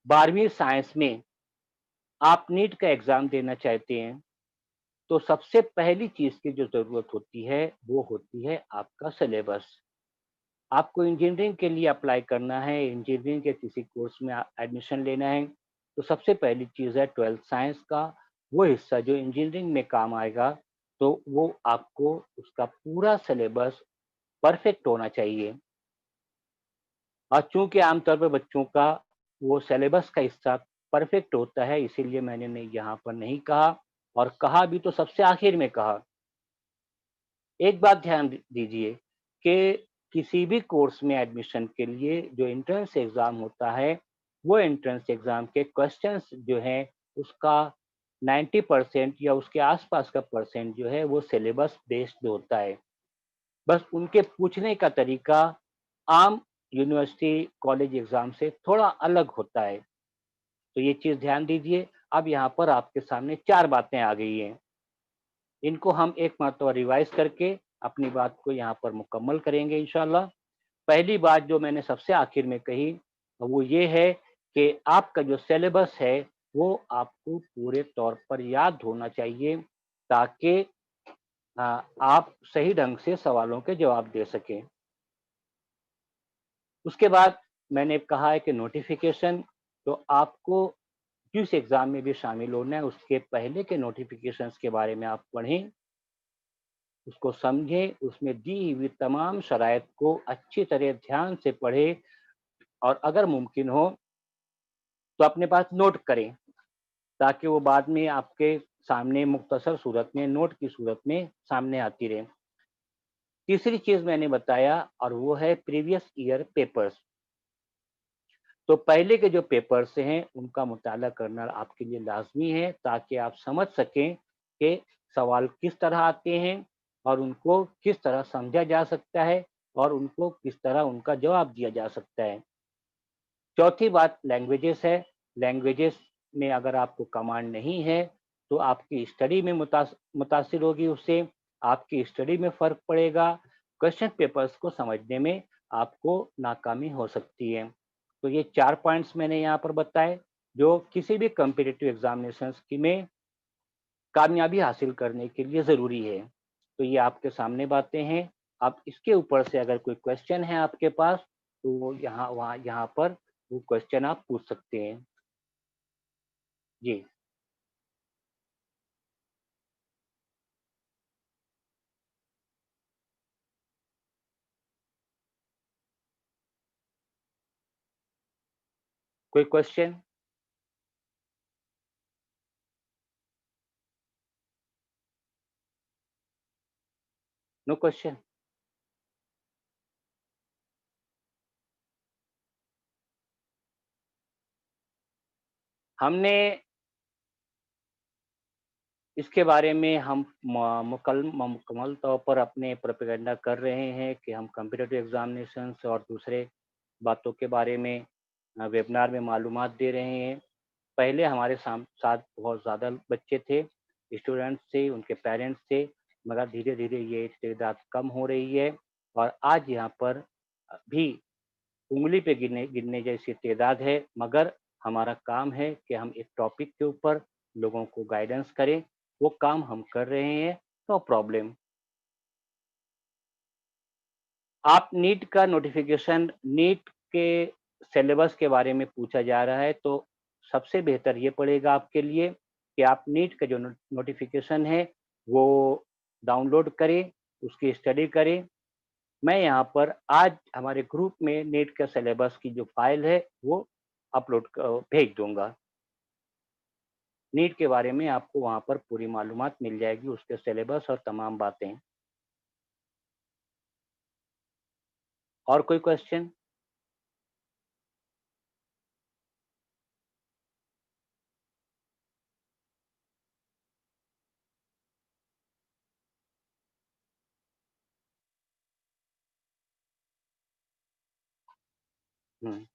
12वीं साइंस में आप नीट का एग्ज़ाम देना चाहते हैं, तो सबसे पहली चीज़ की जो ज़रूरत होती है, वो होती है आपका सिलेबस। आपको इंजीनियरिंग के लिए अप्लाई करना है, इंजीनियरिंग के किसी कोर्स में एडमिशन लेना है, तो सबसे पहली चीज़ है 12th साइंस का वो हिस्सा जो इंजीनियरिंग में काम आएगा, तो वो आपको उसका पूरा सिलेबस परफेक्ट होना चाहिए। और चूँकि आमतौर पे बच्चों का वो सिलेबस का हिस्सा परफेक्ट होता है, इसीलिए मैंने नहीं यहाँ पर नहीं कहा, और कहा भी तो सबसे आखिर में कहा। एक बात ध्यान दीजिए कि किसी भी कोर्स में एडमिशन के लिए जो एंट्रेंस एग्ज़ाम होता है, वो एंट्रेंस एग्ज़ाम के क्वेश्चंस जो हैं, उसका 90% या उसके आस-पास का परसेंट जो है, वो सिलेबस बेस्ड होता है। बस उनके पूछने का तरीका आम यूनिवर्सिटी, कॉलेज एग्ज़ाम से थोड़ा अलग होता है। तो ये चीज़ ध्यान दीजिए। अब यहाँ पर आपके सामने 4 बातें आ गई हैं। इनको हम एक मर्तबा रिवाइज़ करके अपनी बात को यहाँ पर मुकम्मल करेंगे इंशाअल्लाह। पहली बात जो मैंने सबसे आखिर में कही, वो ये है कि आपका जो सिलेबस है, वो आपको पूरे तौर पर याद होना चाहिए, ताकि आप सही ढंग से सवालों के जवाब दे सकें। उसके बाद मैंने कहा है कि नोटिफ़िकेशन, तो आपको जिस एग्ज़ाम में भी शामिल होना है, उसके पहले के नोटिफ़िकेशंस के बारे में आप पढ़ें, उसको समझें, उसमें दी हुई तमाम शराइत को अच्छी तरह ध्यान से पढ़ें, और अगर मुमकिन हो तो अपने पास नोट करें, ताकि वो बाद में आपके सामने मुख्तसर सूरत में, नोट की सूरत में सामने आती रहे। तीसरी चीज़ मैंने बताया, और वो है प्रीवियस ईयर पेपर्स। तो पहले के जो पेपर्स हैं, उनका मुताला करना आपके लिए लाज़मी है, ताकि आप समझ सकें कि सवाल किस तरह आते हैं, और उनको किस तरह समझा जा सकता है, और उनको किस तरह उनका जवाब दिया जा सकता है। चौथी बात लैंग्वेजेस है। लैंग्वेजेस में अगर आपको कमांड नहीं है, तो आपकी स्टडी में मुतासिर होगी उससे, आपकी स्टडी में फ़र्क पड़ेगा, क्वेश्चन पेपर्स को समझने में आपको नाकामी हो सकती है। तो ये 4 पॉइंट्स मैंने यहाँ पर बताए, जो किसी भी कॉम्पिटिटिव एग्ज़ामिनेशंस की में कामयाबी हासिल करने के लिए ज़रूरी है। तो ये आपके सामने बातें हैं। अब इसके ऊपर से अगर कोई क्वेश्चन है आपके पास, तो वो यहाँ पर वो क्वेश्चन आप पूछ सकते हैं। जी, कोई क्वेश्चन? No question? हमने इसके बारे में हम मुकम्मल तौर पर अपने प्रोपेगेंडा कर रहे हैं कि हम कॉम्पिटिटिव एग्ज़ामिनेशंस और दूसरे बातों के बारे में वेबिनार में मालूमात दे रहे हैं। पहले हमारे साथ बहुत ज़्यादा बच्चे थे, स्टूडेंट्स थे, उनके पेरेंट्स थे, मगर धीरे-धीरे ये तादाद कम हो रही है, और आज यहाँ पर भी उँगली पे गिनने गिनने जैसी तादाद है, मगर हमारा काम है कि हम एक टॉपिक के ऊपर लोगों को गाइडेंस करें, वो काम हम कर रहे हैं, नो प्रॉब्लम। आप नीट का नोटिफ़िकेशन, नीट के सिलेबस के बारे में पूछा जा रहा है, तो सबसे बेहतर ये पड़ेगा आपके लिए कि आप नीट का जो नोटिफ़िकेशन है, वो डाउनलोड करें, उसकी स्टडी करें। मैं यहाँ पर आज हमारे ग्रुप में नीट का सिलेबस की जो फ़ाइल है, वो भेज दूँगा। नीट के बारे में आपको वहाँ पर पूरी मालूमात मिल जाएगी, उसके सिलेबस और तमाम बातें। और कोई क्वेश्चन? हुँ।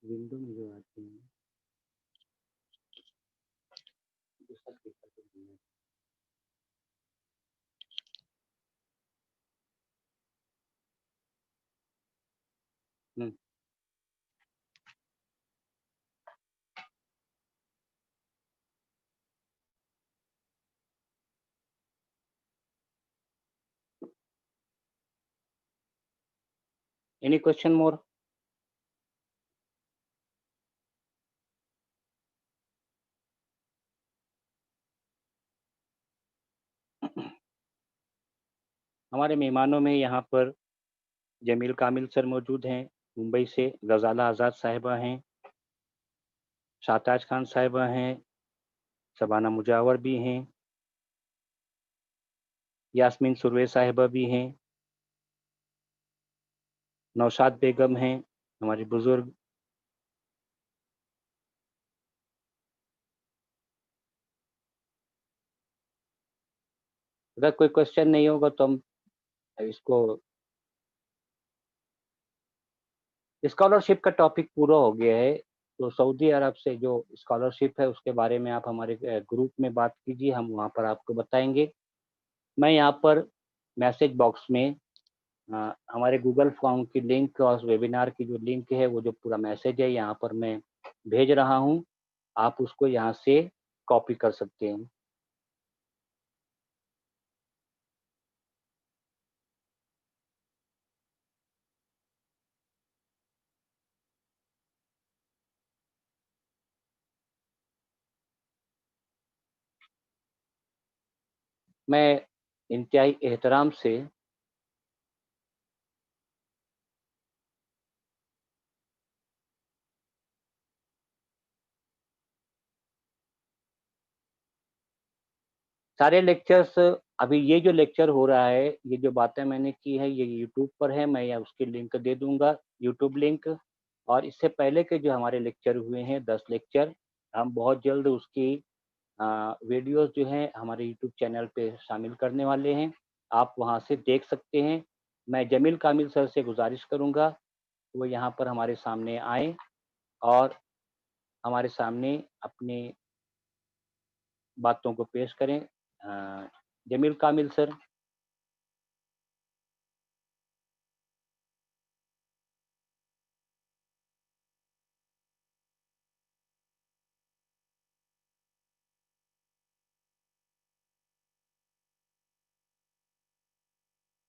विंडो में जो आती है, दूसरा पेपर तो नहीं है। हुँ। Any question more? हमारे मेहमानों में यहाँ पर जमील कामिल सर मौजूद हैं मुंबई से, गजाला आज़ाद साहिबा हैं, शाहताज खान साहिबा हैं, शबाना मुजावर भी हैं, यास्मीन सुरवे साहिबा भी हैं, नौशाद बेगम हैं, हमारी बुजुर्ग। अगर कोई क्वेश्चन नहीं होगा तो हम इसको, स्कॉलरशिप का टॉपिक पूरा हो गया है। तो सऊदी अरब से जो स्कॉलरशिप है उसके बारे में आप हमारे ग्रुप में बात कीजिए, हम वहाँ पर आपको बताएंगे। मैं यहाँ पर मैसेज बॉक्स में हमारे गूगल फॉर्म की लिंक और वेबिनार की जो लिंक है, वो जो पूरा मैसेज है यहाँ पर मैं भेज रहा हूँ, आप उसको यहाँ से कॉपी कर सकते हैं। मैं इंतहाई एहतराम से सारे लेक्चर्स, अभी ये जो लेक्चर हो रहा है, ये जो बातें मैंने की है, ये यूट्यूब पर है, मैं यहाँ उसकी लिंक दे दूंगा, यूट्यूब लिंक। और इससे पहले के जो हमारे लेक्चर हुए हैं 10 लेक्चर, हम बहुत जल्द उसकी वीडियोस जो हैं हमारे यूट्यूब चैनल पे शामिल करने वाले हैं, आप वहाँ से देख सकते हैं। मैं जमील कामिल सर से गुजारिश करूँगा वो यहाँ पर हमारे सामने आए और हमारे सामने अपनी बातों को पेश करें। जमील कामिल सर।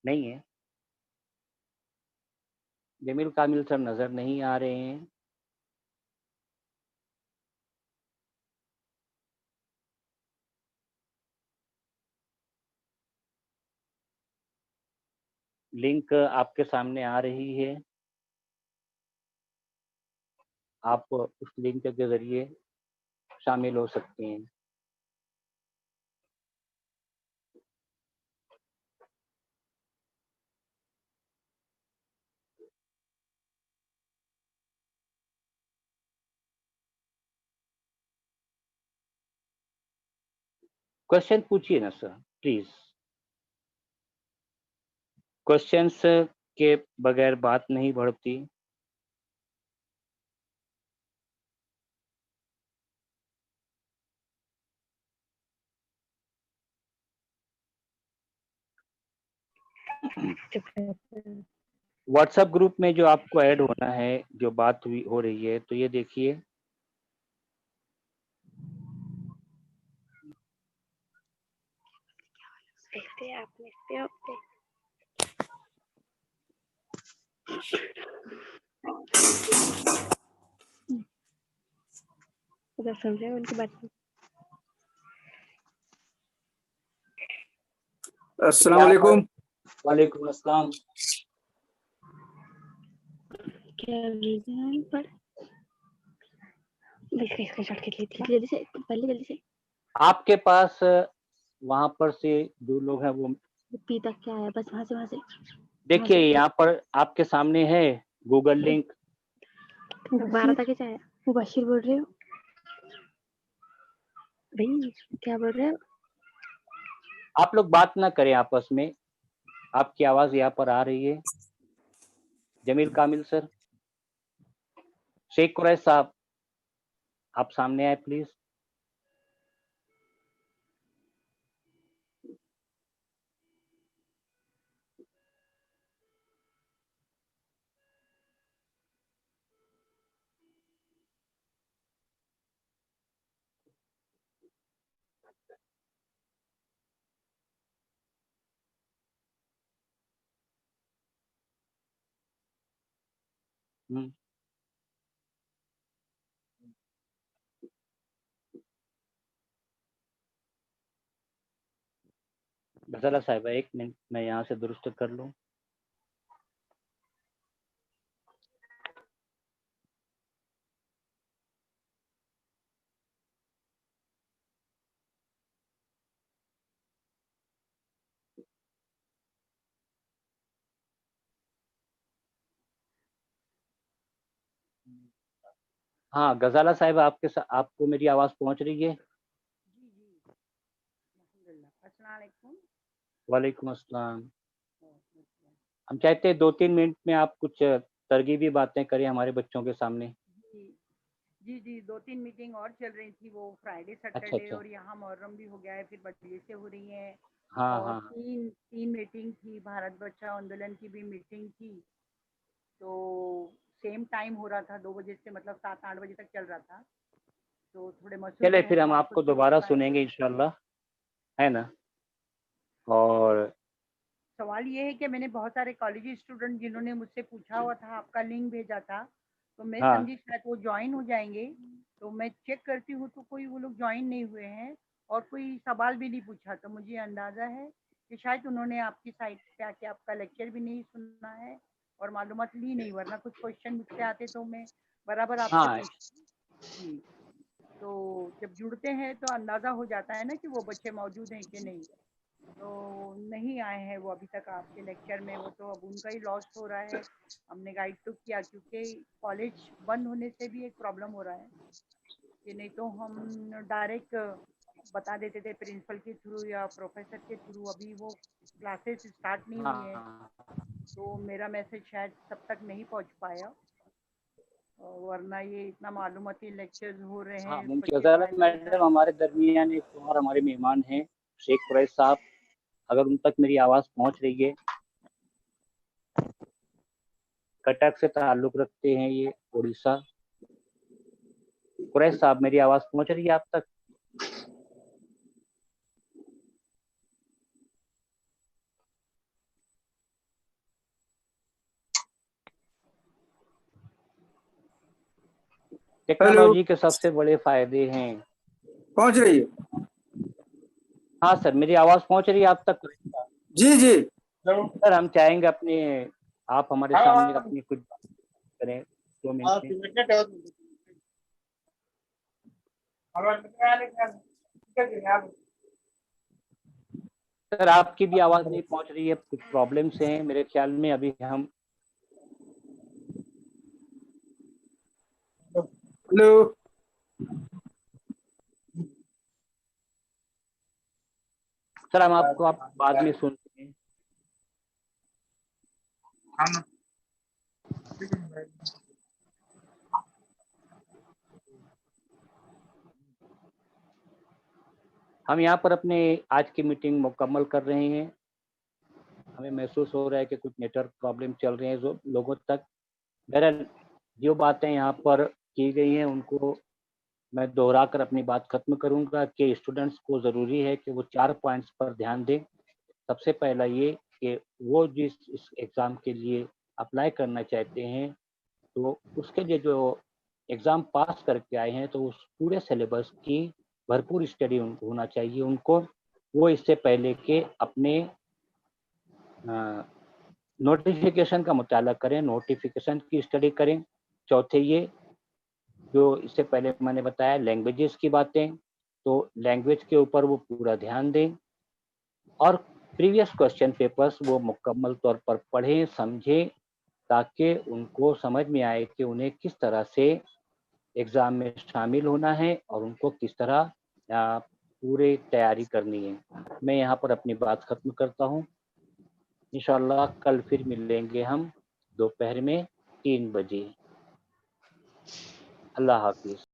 नहीं है, जमील कामिल सर नज़र नहीं आ रहे हैं। लिंक आपके सामने आ रही है, आप उस लिंक के ज़रिए शामिल हो सकते हैं। क्वेश्चन पूछिए ना सर, प्लीज़। क्वेश्चंस के बगैर बात नहीं बढ़ती। व्हाट्सएप ग्रुप में जो आपको ऐड होना है, जो बात हुई हो रही है, तो ये देखिए,
समझे उनकी बात।
अस्सलाम वालेकुम।
वालेकुम अस्सलाम।
क्या रीजन पर स्क्रीनशॉट खींच ली जल्दी से, पहले जल्दी से।
आपके पास वहां पर से जो लोग हैं वो
पी तक क्या आया, बस वहां से
देखिए, यहाँ पर आपके सामने है गूगल लिंक।
12 तक क्या आया? मुबशिर बोल रहे हो भाई, क्या बोल रहे हो?
आप लोग बात ना करें आपस में, आपकी आवाज यहाँ पर आ रही है। जमील कामिल सर, शेख कुरैश साहब, आप सामने आए प्लीज। गजाला साहिबा, 1 मिनट मैं यहाँ से दुरुस्त कर लूँ। हाँ, गजाला साहिबा, आपको मेरी आवाज़ पहुँच रही है? वालेकुम अस्सलाम। हम चाहते हैं 2-3 मिनट में आप कुछ तरगीबी बातें करें हमारे बच्चों के सामने।
जी, 2-3 मीटिंग और चल रही थी, वो फ्राइडे
अच्छा,
सैटरडे
अच्छा।
और यहाँ मुहर्रम भी हो गया है, फिर मजलिसें हो रही हैं
हाँ,
और
हाँ।
3 मीटिंग थी, भारत बचाओ आंदोलन की भी मीटिंग थी, तो सेम टाइम हो रहा था, 2 बजे से मतलब 7-8 बजे तक चल रहा था, तो थोड़े मसरूफ
चलिए,
हैं
फिर
तो
हम
आपको
आपको
सुन नहीं
दोबारा
पाए।
सुनेंगे इंशाल्लाह, है ना? और
सवाल ये है कि मैंने बहुत सारे कॉलेज स्टूडेंट जिन्होंने मुझसे पूछा हुआ था, आपका लिंक भेजा था, तो मैं
हाँ,
समझी शायद वो ज्वाइन हो जाएंगे, तो मैं चेक करती हूँ तो कोई वो लोग ज्वाइन नहीं हुए हैं और कोई सवाल भी नहीं पूछा, तो मुझे अंदाज़ा है कि शायद उन्होंने आपकी साइट पे आके आपका लेक्चर भी नहीं सुना है और मालूमात ली नहीं, वरना कुछ क्वेश्चन मुझसे आते तो मैं बराबर आपसे
हाँ,
पूछती। जी, तो जब जुड़ते हैं तो अंदाज़ा हो जाता है ना कि वो बच्चे मौजूद हैं कि नहीं। तो नहीं आए हैं वो अभी तक आपके लेक्चर में, वो तो अब उनका ही लॉस हो रहा है। हमने गाइड तो किया क्योंकि कॉलेज बंद होने से भी एक प्रॉब्लम हो रहा है कि नहीं तो हम डायरेक्ट बता देते थे प्रिंसिपल के थ्रू या प्रोफेसर के थ्रू, अभी वो क्लासेस स्टार्ट नहीं हुई है,
हाँ,
तो मेरा मैसेज शायद सब तक नहीं पहुंच पाया, वरना ये इतना मालूमाती लेक्चर्स हो रहे
हाँ,
हैं,
मुमकिन
बच्चे
गजाला
फ़ायदा उठा
मैडम, हमारे दरमियान एक और हमारे मेहमान हैं, शेख कुरैश साहब, अगर उन तक मेरी आवाज़ पहुँच रही है। कटक से ताल्लुक़ रखते हैं ये, उड़ीसा। कुरैश साहब, मेरी आवाज़ पहुँच रही है आप तक?
हेलो,
टेक्नोलॉजी के सबसे बड़े फ़ायदे हैं।
पहुंच रही है?
हाँ सर, मेरी आवाज़ पहुँच रही है आप तक?
जी जी।
सर, हम चाहेंगे आप हमारे सामने अपनी कुछ बात करें 2 मिनट में। सर, आपकी भी आवाज़ नहीं पहुँच रही है, कुछ प्रॉब्लम्स हैं मेरे ख्याल में। अभी हम
हेलो,
सर, हम आपको बाद में सुनते हैं। हम यहाँ पर अपने आज की मीटिंग मुकम्मल कर रहे हैं। हमें महसूस हो रहा है कि कुछ नेटवर्क प्रॉब्लम चल रहे हैं जो लोगों तक। बहरहाल, जो बातें यहाँ पर की गई हैं उनको मैं दोहरा कर अपनी बात ख़त्म करूँगा कि स्टूडेंट्स को ज़रूरी है कि वो 4 पॉइंट्स पर ध्यान दें। सबसे पहला ये कि वो जिस इस एग्ज़ाम के लिए अप्लाई करना चाहते हैं, तो उसके लिए जो एग्ज़ाम पास करके आए हैं, तो उस पूरे सिलेबस की भरपूर स्टडी होना चाहिए उनको। वो इससे पहले के अपने नोटिफ़िकेशन का मुताला करें, नोटिफ़िकेशन की स्टडी करें। चौथे ये, जो इससे पहले मैंने बताया लैंग्वेजेस की बातें, तो लैंग्वेज के ऊपर वो पूरा ध्यान दें और प्रीवियस क्वेश्चन पेपर्स वो मुकम्मल तौर पर पढ़ें, समझें, ताकि उनको समझ में आए कि उन्हें किस तरह से एग्ज़ाम में शामिल होना है और उनको किस तरह पूरी तैयारी करनी है। मैं यहाँ पर अपनी बात ख़त्म करता हूँ। इंशाअल्लाह कल फिर मिलेंगे हम दोपहर में 3 बजे। अल्लाह हाफ़िज़।